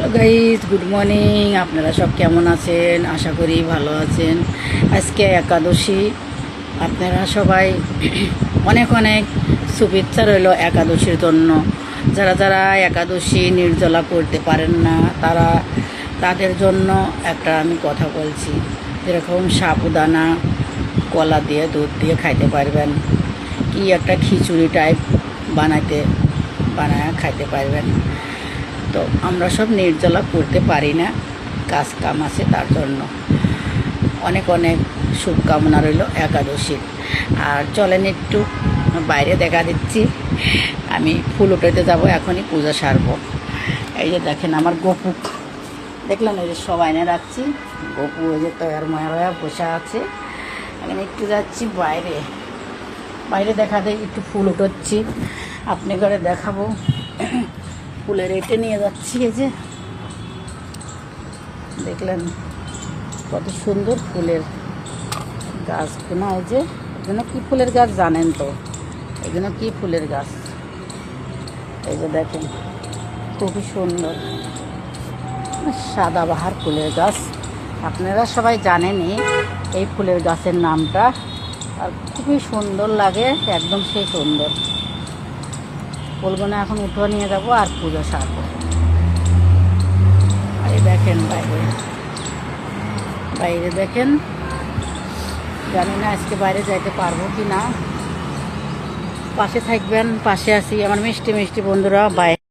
Hello guys, good morning. আপনারা সব কেমন আছেন? আশা করি ভালো আছেন। আজকে একাদশী। আপনারা সবাই অনেক অনেক শুভেচ্ছা রইল একাদশীর জন্য। যারা যারা একাদশী নির্জলা করতে পারেন না, তাদের জন্য একটা আমি কথা বলছি। যেরকম সাবুদানা কলা দিয়ে দুধ দিয়ে খাইতে পারবেন, কি একটা খিচুড়ি টাইপ বানায় খাইতে পারবেন। তো আমরা সব নির্জলা করতে পারি না, কাজ কাম আছে, তার জন্য অনেক অনেক শুভকামনা রইল একাদশীর। আর চলেন একটু বাইরে দেখা দিচ্ছি। আমি ফুল উঠাইতে যাব, এখনই পূজা সারবো। এই যে দেখেন আমার গপু, দেখলেন? এই যে সবাই এনে রাখছি। গপু ওই যে তয়ার ময়া বসে আছে। এখানে একটু যাচ্ছি বাইরে, দেখা দেয়, একটু ফুল উঠোচ্ছি, আপনি ঘরে দেখাবো। ফুলের এটে নিয়ে যাচ্ছি। এই যে দেখলেন কত সুন্দর ফুলের গাছ না? এই যে এগুলো কি ফুলের গাছ জানেন তো? এগুলো কি ফুলের গাছ? এই যে দেখেন খুবই সুন্দর সাদাবাহার ফুলের গাছ। আপনারা সবাই জানেনই এই ফুলের গাছের নামটা, আর খুবই সুন্দর লাগে, একদম সেই সুন্দর। ফুলগুলো এখন উঠে নিয়ে যাবো আর পুজো সারবো। আর দেখেন বাইরে দেখেন, জানি না আজকে বাইরে যাইতে পারবো কি না। পাশে থাকবেন, পাশে আছি আমার মিষ্টি মিষ্টি বন্ধুরা। বাইরে